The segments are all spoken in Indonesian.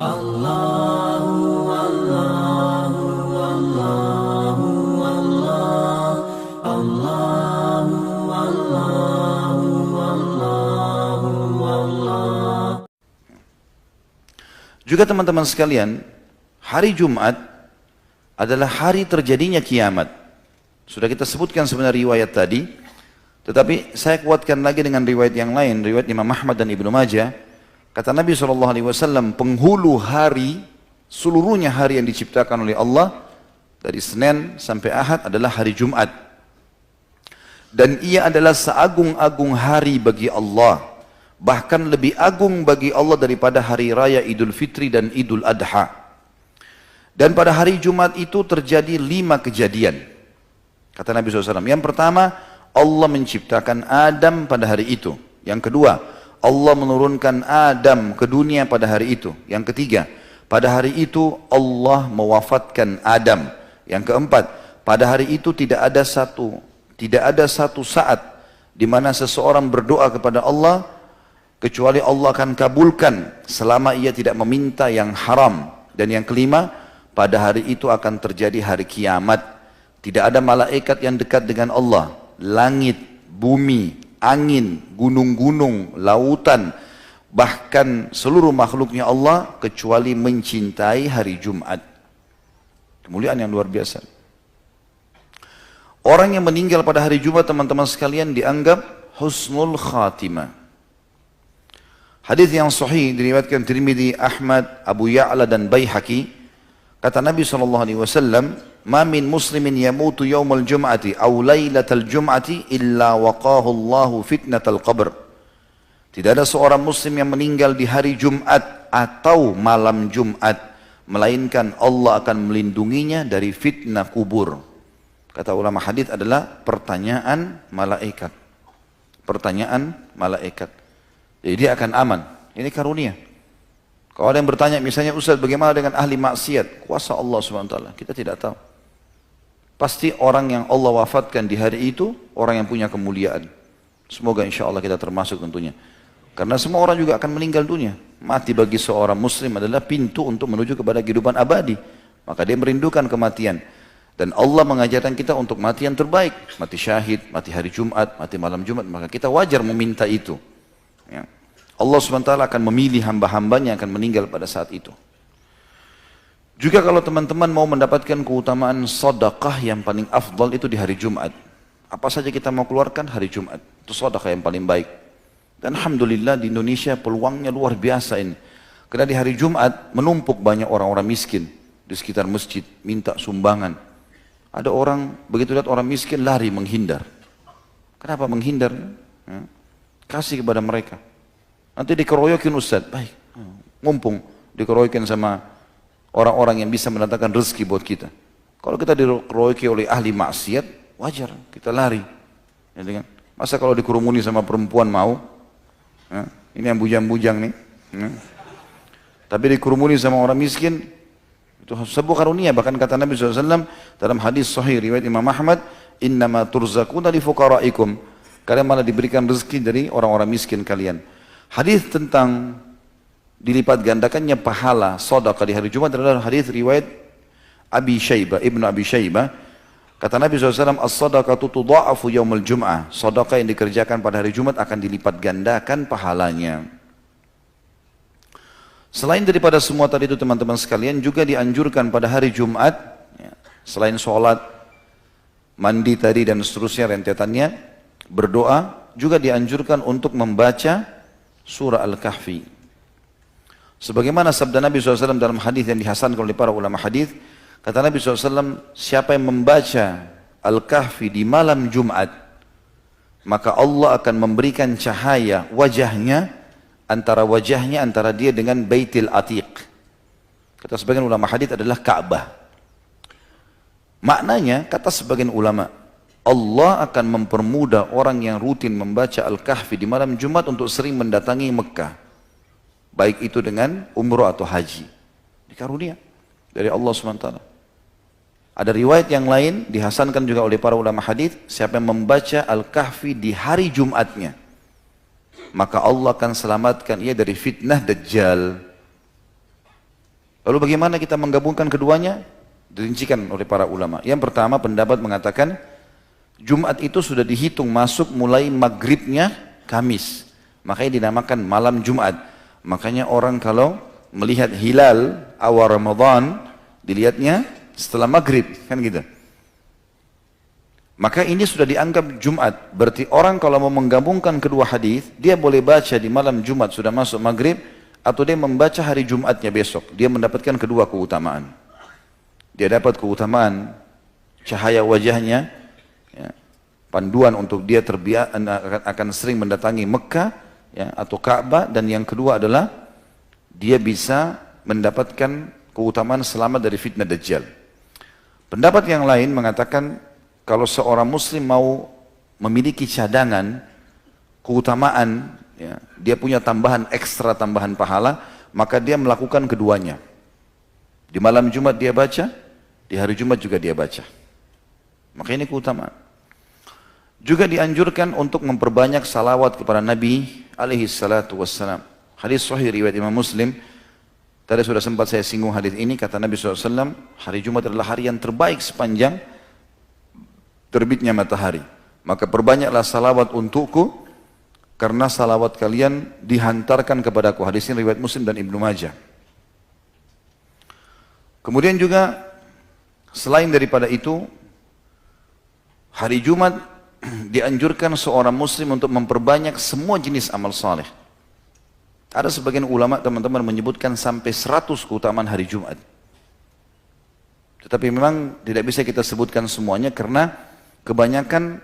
Allahu Allahu Allahu Allah Allahu Allahu Allahu Allah. Juga teman-teman sekalian, hari Jumat adalah hari terjadinya kiamat. Sudah kita sebutkan sebenarnya riwayat tadi, tetapi saya kuatkan lagi dengan riwayat yang lain, riwayat Imam Ahmad dan Ibnu Majah. Kata Nabi SAW, penghulu hari, seluruhnya hari yang diciptakan oleh Allah, dari Senin sampai Ahad adalah hari Jumat. Dan ia adalah seagung-agung hari bagi Allah. Bahkan lebih agung bagi Allah daripada hari raya Idul Fitri dan Idul Adha. Dan pada hari Jumat itu terjadi 5 kejadian. Kata Nabi SAW, yang pertama, Allah menciptakan Adam pada hari itu. Yang kedua, Allah menurunkan Adam ke dunia pada hari itu. Yang ketiga, pada hari itu Allah mewafatkan Adam. Yang keempat, pada hari itu tidak ada satu saat di mana seseorang berdoa kepada Allah kecuali Allah akan kabulkan selama ia tidak meminta yang haram. Dan yang kelima, pada hari itu akan terjadi hari kiamat. Tidak ada malaikat yang dekat dengan Allah. Langit, bumi, angin, gunung-gunung, lautan, bahkan seluruh makhluknya Allah kecuali mencintai hari Jumat. Kemuliaan yang luar biasa. Orang yang meninggal pada hari Jumat, teman-teman sekalian, dianggap husnul khatimah. Hadis yang sahih diriwayatkan Tirmidzi, Ahmad, Abu Ya'la dan Baihaqi. Kata Nabi SAW, "Ma min muslimin yamutu yawmal jum'ati aw lailatal jum'ati illa waqahu Allahu fitnatal qabr." Tidak ada seorang muslim yang meninggal di hari Jumat atau malam Jumat, melainkan Allah akan melindunginya dari fitnah kubur. Kata ulama hadis adalah pertanyaan malaikat. Pertanyaan malaikat. Jadi dia akan aman. Ini karunia. Kalau ada yang bertanya, misalnya, Ustaz, bagaimana dengan ahli maksiat? Kuasa Allah SWT, kita tidak tahu. Pasti orang yang Allah wafatkan di hari itu, orang yang punya kemuliaan. Semoga insya Allah kita termasuk tentunya. Karena semua orang juga akan meninggal dunia. Mati bagi seorang muslim adalah pintu untuk menuju kepada kehidupan abadi. Maka dia merindukan kematian. Dan Allah mengajarkan kita untuk mati yang terbaik. Mati syahid, mati hari Jumat, mati malam Jumat. Maka kita wajar meminta itu. Ya. Allah SWT akan memilih hamba-hambanya yang akan meninggal pada saat itu. Juga kalau teman-teman mau mendapatkan keutamaan sedekah yang paling afdal itu di hari Jumat. Apa saja kita mau keluarkan hari Jumat. Itu sedekah yang paling baik. Dan Alhamdulillah di Indonesia peluangnya luar biasa ini. Karena di hari Jumat menumpuk banyak orang-orang miskin di sekitar masjid minta sumbangan. Ada orang begitu lihat orang miskin lari menghindar. Kenapa menghindar? Ya. Kasih kepada mereka. Nanti dikeroyokin Ustaz, baik, mumpung dikeroyokin sama orang-orang yang bisa mendatangkan rezeki buat kita. Kalau kita dikeroyoki oleh ahli maksiat, wajar, kita lari. Ya, masa kalau dikerumuni sama perempuan mau? Ya, ini yang bujang-bujang nih. Ya. Tapi dikerumuni sama orang miskin, itu sebuah karunia. Bahkan kata Nabi SAW dalam hadis sahih riwayat Imam Ahmad, "Innama turzaquna li fuqaraikum." Kalian malah diberikan rezeki dari orang-orang miskin kalian. Hadis tentang dilipat gandakannya pahala sedekah di hari Jumat adalah hadis riwayat Abi Syaibah, Ibnu Abi Syaibah. Kata Nabi SAW, "As-sadaqatu tudha'afu yaumul jum'ah." Sedekah yang dikerjakan pada hari Jumat akan dilipat gandakan pahalanya. Selain daripada semua tadi itu teman-teman sekalian, juga dianjurkan pada hari Jumat, ya, selain sholat, mandi tadi dan seterusnya rentetannya, berdoa, juga dianjurkan untuk membaca surah Al-Kahfi. Sebagaimana sabda Nabi SAW dalam hadis yang dihasankan oleh para ulama hadis, kata Nabi SAW, siapa yang membaca Al-Kahfi di malam Jumat, maka Allah akan memberikan cahaya wajahnya antara dia dengan Baitul Atiq. Kata sebagian ulama hadis adalah Ka'bah. Maknanya, kata sebagian ulama, Allah akan mempermudah orang yang rutin membaca Al-Kahfi di malam Jumat untuk sering mendatangi Mekah. Baik itu dengan umrah atau haji. Dikarunia dari Allah SWT. Ada riwayat yang lain dihasankan juga oleh para ulama hadis, siapa yang membaca Al-Kahfi di hari Jumatnya, maka Allah akan selamatkan ia dari fitnah Dajjal. Lalu bagaimana kita menggabungkan keduanya? Dirincikan oleh para ulama. Yang pertama pendapat mengatakan Jumat itu sudah dihitung masuk mulai maghribnya Kamis. Makanya dinamakan malam Jumat. Makanya orang kalau melihat hilal awal Ramadan dilihatnya setelah maghrib, kan gitu. Maka ini sudah dianggap Jumat. Berarti orang kalau mau menggabungkan kedua hadis, dia boleh baca di malam Jumat sudah masuk maghrib, atau dia membaca hari Jumatnya besok. Dia mendapatkan kedua keutamaan. Dia dapat keutamaan cahaya wajahnya, ya, panduan untuk dia akan sering mendatangi Mekah, ya, atau Ka'bah, dan yang kedua adalah dia bisa mendapatkan keutamaan selamat dari fitnah Dajjal. Pendapat yang lain mengatakan kalau seorang muslim mau memiliki cadangan keutamaan, ya, dia punya tambahan ekstra tambahan pahala, maka dia melakukan keduanya. Di malam Jumat dia baca, di hari Jumat juga dia baca. Maka ini keutamaan. Juga dianjurkan untuk memperbanyak salawat kepada Nabi alaihi salatu wassalam. Hadis sahih riwayat Imam Muslim. Tadi sudah sempat saya singgung hadis ini, kata Nabi SAW, hari Jumat adalah hari yang terbaik sepanjang terbitnya matahari. Maka perbanyaklah salawat untukku, karena salawat kalian dihantarkan kepadaku. Hadis ini riwayat Muslim dan Ibnu Majah. Kemudian juga selain daripada itu, hari Jumat dianjurkan seorang muslim untuk memperbanyak semua jenis amal saleh. Ada sebagian ulama teman-teman menyebutkan sampai 100 keutamaan hari Jumat. Tetapi memang tidak bisa kita sebutkan semuanya karena kebanyakan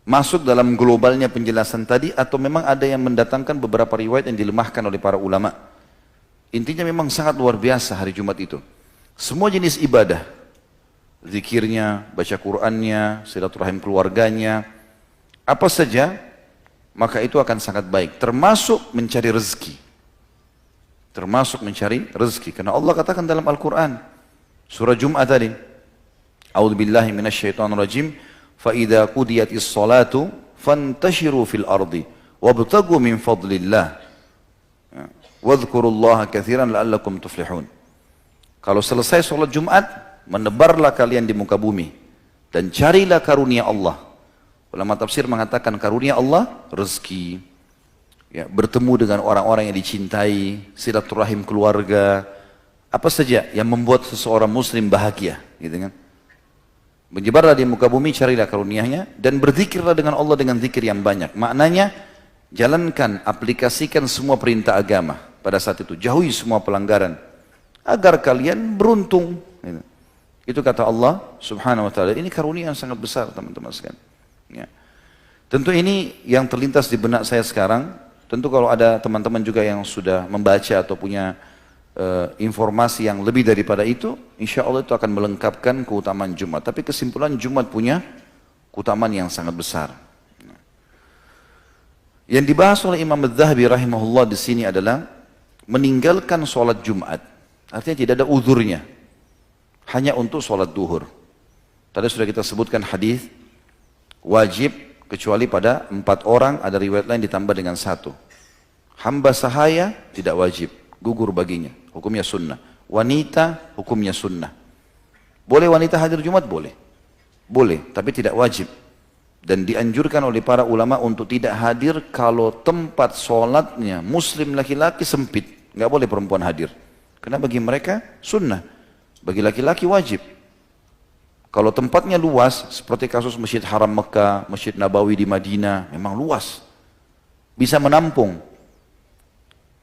masuk dalam globalnya penjelasan tadi, atau memang ada yang mendatangkan beberapa riwayat yang dilemahkan oleh para ulama. Intinya memang sangat luar biasa hari Jumat itu. Semua jenis ibadah, zikirnya, baca Qur'annya, silaturahim keluarganya, apa saja, maka itu akan sangat baik. Termasuk mencari rezeki. Termasuk mencari rezeki. Karena Allah katakan dalam Al-Quran, surah Jum'ah tadi, A'udzubillahi minasyaitonirrajim, فَإِذَا قُدِيَتِ الصَّلَاةُ فَانْتَشِرُوا فِي الْأَرْضِ وَابْتَغُوا مِنْ فَضْلِ اللَّهِ وَاذْكُرُوا اللَّهَ كَثِيرًا لَعَلَّكُمْ تُفْلِحُونَ. Kalau selesai sholat Jumat, menebarlah kalian di muka bumi dan carilah karunia Allah. Ulama tafsir mengatakan karunia Allah, rezeki, ya, bertemu dengan orang-orang yang dicintai, silaturahim keluarga, apa saja yang membuat seseorang muslim bahagia, gitu kan. Menyebarlah di muka bumi, carilah karunia-Nya, dan berzikirlah dengan Allah dengan zikir yang banyak. Maknanya, jalankan, aplikasikan semua perintah agama pada saat itu. Jauhi semua pelanggaran, agar kalian beruntung. Itu kata Allah subhanahu wa ta'ala. Ini karunia yang sangat besar teman-teman sekalian. Ya. Tentu ini yang terlintas di benak saya sekarang. Tentu kalau ada teman-teman juga yang sudah membaca atau punya informasi yang lebih daripada itu, insya Allah itu akan melengkapkan keutamaan Jumat. Tapi kesimpulan Jumat punya keutamaan yang sangat besar. Yang dibahas oleh Imam Az-Zahabi rahimahullah di sini adalah meninggalkan sholat Jumat. Artinya tidak ada uzurnya, hanya untuk sholat duhur. Tadi sudah kita sebutkan hadis wajib kecuali pada 4 orang, ada riwayat lain ditambah dengan 1. Hamba sahaya tidak wajib, gugur baginya, hukumnya sunnah. Wanita hukumnya sunnah. Boleh wanita hadir Jumat? Boleh. Boleh, tapi tidak wajib. Dan dianjurkan oleh para ulama untuk tidak hadir kalau tempat sholatnya muslim laki-laki sempit. Nggak boleh perempuan hadir. Karena bagi mereka sunnah, bagi laki-laki wajib. Kalau tempatnya luas, seperti kasus Masjid Haram Mekah, Masjid Nabawi di Madinah, memang luas, bisa menampung.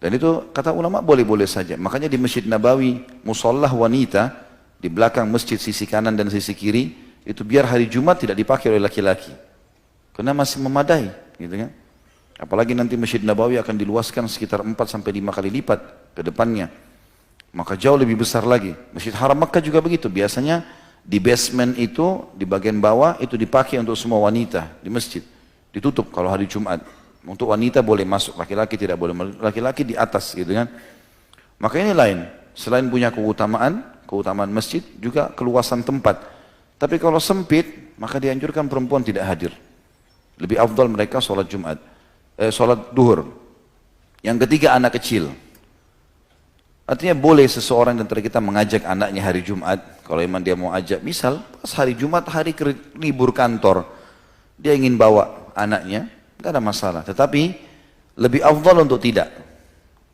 Dan itu kata ulama boleh-boleh saja. Makanya di Masjid Nabawi, musallah wanita, di belakang masjid sisi kanan dan sisi kiri, itu biar hari Jumat tidak dipakai oleh laki-laki. Karena masih memadai, gitu kan. Apalagi nanti Masjid Nabawi akan diluaskan sekitar 4-5 kali lipat ke depannya. Maka jauh lebih besar lagi. Masjid Haram Mekah juga begitu. Biasanya di basement itu, di bagian bawah, itu dipakai untuk semua wanita di masjid. Ditutup kalau hari Jumat. Untuk wanita boleh masuk, laki-laki tidak boleh. Laki-laki di atas, gitu kan. Maka ini lain. Selain punya keutamaan masjid, juga keluasan tempat. Tapi kalau sempit, maka dianjurkan perempuan tidak hadir. Lebih afdal mereka sholat Jumat, sholat duhur. Yang ketiga, anak kecil. Artinya boleh seseorang di antara kita mengajak anaknya hari Jumat, kalau memang dia mau ajak, misal pas hari Jumat, hari libur kantor, dia ingin bawa anaknya, nggak ada masalah. Tetapi lebih afdal untuk tidak,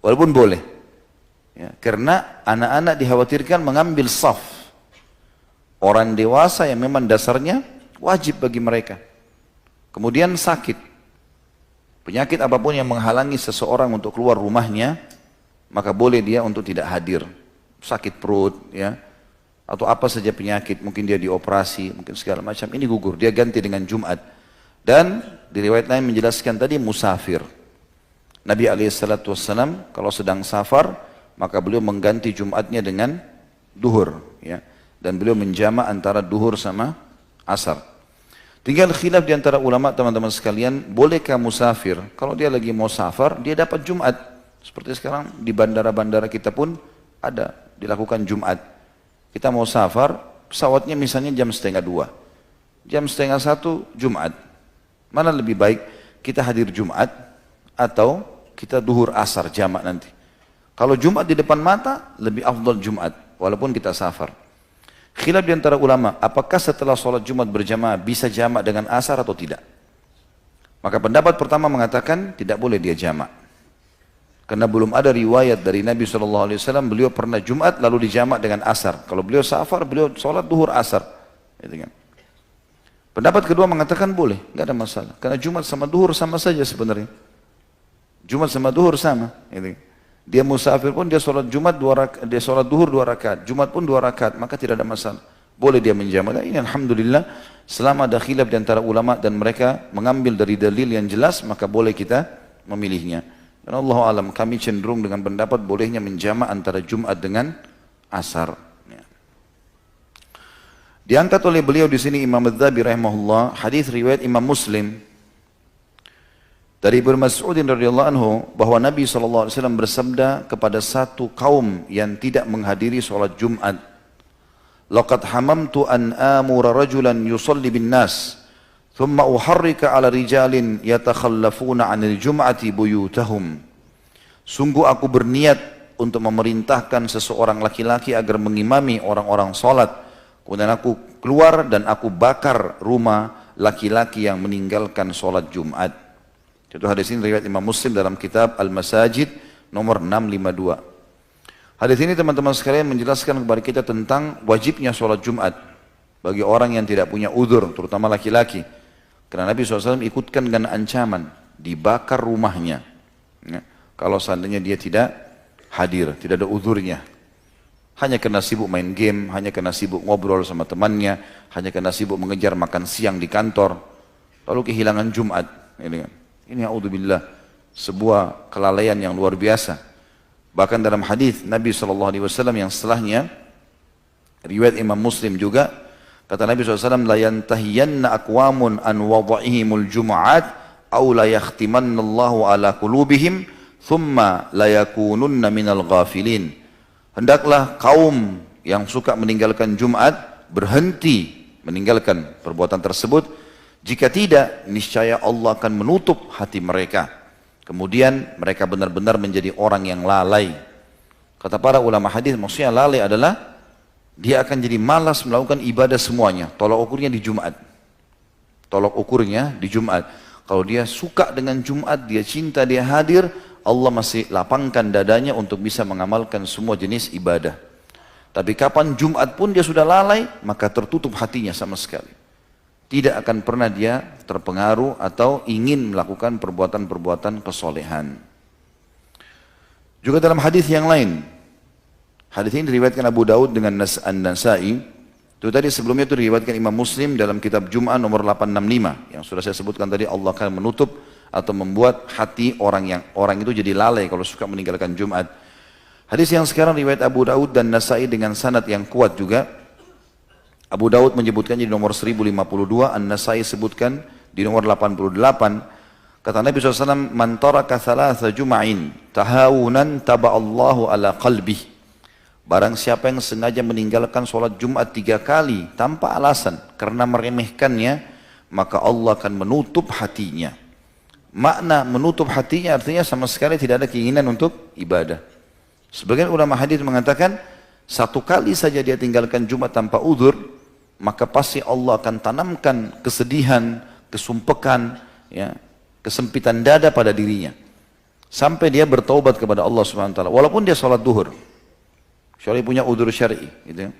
walaupun boleh. Ya, karena anak-anak dikhawatirkan mengambil saf. Orang dewasa yang memang dasarnya wajib bagi mereka. Kemudian sakit. Penyakit apapun yang menghalangi seseorang untuk keluar rumahnya, maka boleh dia untuk tidak hadir. Sakit perut, ya, atau apa saja penyakit, mungkin dia dioperasi, mungkin segala macam, ini gugur, dia ganti dengan Jumat. Dan di riwayat lain menjelaskan tadi musafir. Nabi SAW kalau sedang safar, maka beliau mengganti Jumatnya dengan duhur, ya, dan beliau menjamak antara duhur sama asar. Tinggal khilaf di antara ulama, teman-teman sekalian, bolehkah musafir kalau dia lagi mau safar, dia dapat Jumat? Seperti sekarang di bandara-bandara kita pun ada dilakukan Jumat. Kita mau safar, pesawatnya misalnya jam 12:30, jam 12:30 Jumat. Mana lebih baik, kita hadir Jumat atau kita duhur asar jamak nanti? Kalau Jumat di depan mata, lebih afdal Jumat, walaupun kita safar. Khilaf di antara ulama, apakah setelah sholat Jumat berjamaah bisa jamak dengan asar atau tidak? Maka pendapat pertama mengatakan tidak boleh dia jamak. Karena belum ada riwayat dari Nabi SAW, beliau pernah Jumat lalu dijamak dengan asar. Kalau beliau safar, beliau sholat duhur asar. Gitu kan. Pendapat kedua mengatakan boleh, nggak ada masalah. Karena Jumat sama duhur sama saja sebenarnya. Jumat sama duhur sama. Gitu. Dia musafir pun dia sholat Jumat 2 rakaat, dia sholat duhur 2 rakaat, Jumat pun 2 rakaat, maka tidak ada masalah. Boleh dia menjamak. Ini alhamdulillah, selama ada khilaf di antara ulama dan mereka mengambil dari dalil yang jelas, maka boleh kita memilihnya. Dan Allah alam, kami cenderung dengan pendapat bolehnya menjamak antara Jumat dengan asar. Ya. Diangkat oleh beliau di sini Imam Adz-Dzahabi rahimahullah, hadis riwayat Imam Muslim dari Ibnu Mas'ud radhiyallahu anhu bahwa Nabi SAW bersabda kepada satu kaum yang tidak menghadiri sholat Jumat, "Laqad hamamtu an amura rajulan yusalli bin nas, thumma uharrika ala rijalin yatakhallafuna 'anil jum'ati buyutahum." Sungguh aku berniat untuk memerintahkan seseorang laki-laki agar mengimami orang-orang salat. Kemudian aku keluar dan aku bakar rumah laki-laki yang meninggalkan salat Jumat. Itu hadis ini riwayat Imam Muslim dalam kitab Al-Masajid nomor 652. Hadis ini teman-teman sekalian menjelaskan kepada kita tentang wajibnya salat Jumat bagi orang yang tidak punya udzur, terutama laki-laki. Karena Nabi SAW ikutkan dengan ancaman, dibakar rumahnya. Ya, kalau seandainya dia tidak hadir, tidak ada udzurnya. Hanya karena sibuk main game, hanya karena sibuk ngobrol sama temannya, hanya karena sibuk mengejar makan siang di kantor, lalu kehilangan Jumat. Ini a'udzubillah, sebuah kelalaian yang luar biasa. Bahkan dalam hadis Nabi SAW yang setelahnya, riwayat Imam Muslim juga, kata Nabi SAW, "La yantahiyanna aqwamun an wada'ihimul jum'at aw la yakhtimanna Allahu ala qulubihim thumma la yakununna minal ghafilin." Hendaklah kaum yang suka meninggalkan Jumat berhenti meninggalkan perbuatan tersebut. Jika tidak, niscaya Allah akan menutup hati mereka. Kemudian mereka benar-benar menjadi orang yang lalai. Kata para ulama hadis, maksudnya lalai adalah dia akan jadi malas melakukan ibadah semuanya. Tolak ukurnya di Jumat. Tolak ukurnya di Jumat. Kalau dia suka dengan Jumat, dia cinta, dia hadir, Allah masih lapangkan dadanya untuk bisa mengamalkan semua jenis ibadah. Tapi kapan Jumat pun dia sudah lalai, maka tertutup hatinya sama sekali. Tidak akan pernah dia terpengaruh atau ingin melakukan perbuatan-perbuatan kesolehan. Juga dalam hadis yang lain, hadis ini diriwayatkan Abu Daud dengan An-Nasai. Itu tadi sebelumnya itu diriwayatkan Imam Muslim dalam kitab Jum'ah nomor 865 yang sudah saya sebutkan tadi. Allah akan menutup atau membuat hati orang itu jadi lalai kalau suka meninggalkan Jumat. Hadis yang sekarang riwayat Abu Daud dan Nasai dengan sanad yang kuat juga. Abu Daud menyebutkannya di nomor 1052, An-Nasai sebutkan di nomor 88. Kata Nabi SAW, "Man taraka thalatha jum'ain tahawunan taba'allahu ala qalbih." Barang siapa yang sengaja meninggalkan sholat Jumat 3 kali tanpa alasan karena meremehkannya, maka Allah akan menutup hatinya. Makna menutup hatinya artinya sama sekali tidak ada keinginan untuk ibadah. Sebagian ulama hadis mengatakan, satu kali saja dia tinggalkan Jumat tanpa udzur, maka pasti Allah akan tanamkan kesedihan, kesumpekan, ya, kesempitan dada pada dirinya. Sampai dia bertaubat kepada Allah SWT. Walaupun dia sholat duhur. Kecuali punya udzur syar'i. Gitu ya.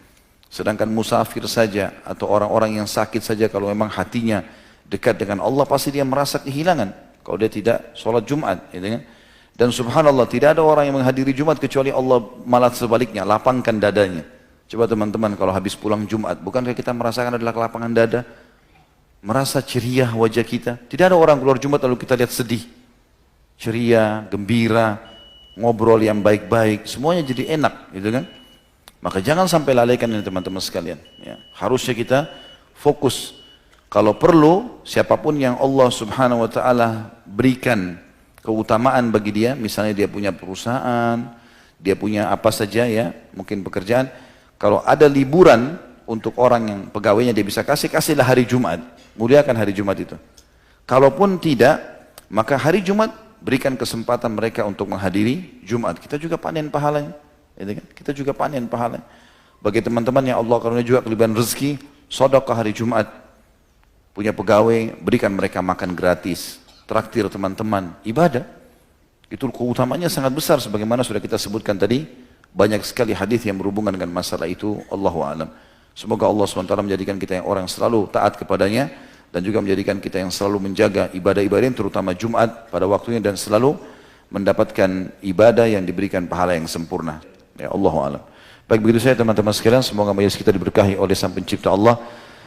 Sedangkan musafir saja atau orang-orang yang sakit saja kalau memang hatinya dekat dengan Allah pasti dia merasa kehilangan. Kalau dia tidak sholat Jumat. Gitu ya. Dan subhanallah tidak ada orang yang menghadiri Jumat kecuali Allah malah sebaliknya, lapangkan dadanya. Coba teman-teman kalau habis pulang Jumat, bukankah kita merasakan adalah kelapangan dada? Merasa ceria wajah kita. Tidak ada orang keluar Jumat lalu kita lihat sedih. Ceria, gembira, ngobrol yang baik-baik, semuanya jadi enak, gitu kan? Maka jangan sampai lalaikan ini teman-teman sekalian. Ya. Harusnya kita fokus. Kalau perlu, siapapun yang Allah subhanahu wa ta'ala berikan keutamaan bagi dia, misalnya dia punya perusahaan, dia punya apa saja ya, mungkin pekerjaan. Kalau ada liburan untuk orang yang pegawainya dia bisa kasihlah hari Jumat, muliakan hari Jumat itu. Kalaupun tidak, maka hari Jumat berikan kesempatan mereka untuk menghadiri Jumat. Kita juga panen pahalanya, kita juga panen pahalanya. Bagi teman-teman yang Allah karunia juga kelebihan rezeki, sedekah hari Jumat, punya pegawai, berikan mereka makan gratis. Traktir teman-teman, ibadah. Itu keutamanya sangat besar sebagaimana sudah kita sebutkan tadi. Banyak sekali hadis yang berhubungan dengan masalah itu. Allahu a'lam. Semoga Allah SWT menjadikan kita yang orang selalu taat kepadanya dan juga menjadikan kita yang selalu menjaga ibadah-ibadah terutama Jumat pada waktunya dan selalu mendapatkan ibadah yang diberikan pahala yang sempurna. Ya Allahu a'lam. Baik, begitu saya teman-teman sekalian, semoga majelis kita diberkahi oleh Sang Pencipta Allah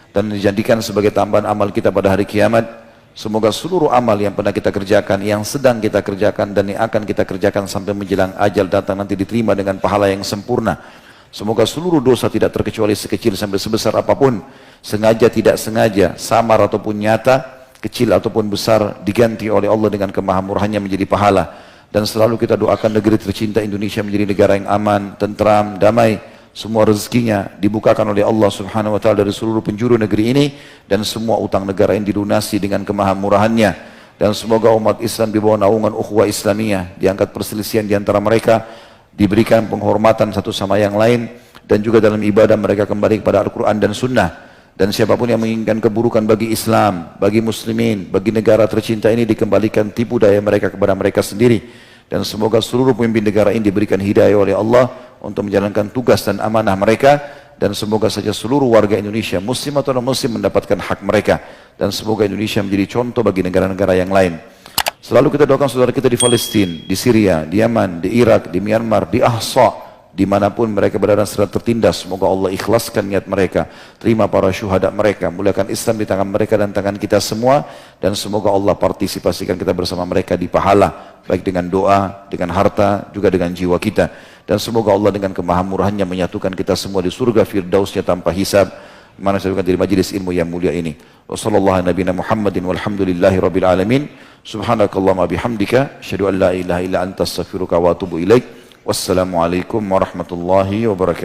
dan dijadikan sebagai tambahan amal kita pada hari kiamat. Semoga seluruh amal yang pernah kita kerjakan, yang sedang kita kerjakan dan yang akan kita kerjakan sampai menjelang ajal datang nanti diterima dengan pahala yang sempurna. Semoga seluruh dosa tidak terkecuali sekecil sampai sebesar apapun, sengaja tidak sengaja, samar ataupun nyata, kecil ataupun besar, diganti oleh Allah dengan kemahamurahannya menjadi pahala. Dan selalu kita doakan negeri tercinta Indonesia menjadi negara yang aman, tentram, damai. Semua rezekinya dibukakan oleh Allah subhanahu wa ta'ala dari seluruh penjuru negeri ini. Dan semua utang negara ini dilunasi dengan kemahamurahannya. Dan semoga umat Islam di bawah naungan ukhuwah Islamiyah, diangkat perselisihan di antara mereka, diberikan penghormatan satu sama yang lain. Dan juga dalam ibadah mereka kembali kepada Al-Quran dan Sunnah. Dan siapapun yang menginginkan keburukan bagi Islam, bagi muslimin, bagi negara tercinta ini, dikembalikan tipu daya mereka kepada mereka sendiri. Dan semoga seluruh pemimpin negara ini diberikan hidayah oleh Allah untuk menjalankan tugas dan amanah mereka. Dan semoga saja seluruh warga Indonesia, muslim atau non-muslim, mendapatkan hak mereka. Dan semoga Indonesia menjadi contoh bagi negara-negara yang lain. Selalu kita doakan saudara kita di Palestina, di Syria, di Yaman, di Irak, di Myanmar, di Ahsa, dimanapun mereka berada sedang tertindas. Semoga Allah ikhlaskan niat mereka, terima para syuhada mereka, muliakan Islam di tangan mereka dan tangan kita semua. Dan semoga Allah partisipasikan kita bersama mereka di pahala, baik dengan doa, dengan harta, juga dengan jiwa kita. Dan semoga Allah dengan kemahamurahannya menyatukan kita semua di surga firdausnya tanpa hisab, mana saya di majelis ilmu yang mulia ini. Wassallallahu nabiyana Muhammadin walhamdulillahi rabbil alamin. Subhanakallahumma bihamdika asyhadu an la ilaha illa anta astaghfiruka wa atubu ilaik. Wassalamualaikum warahmatullahi wabarakatuh.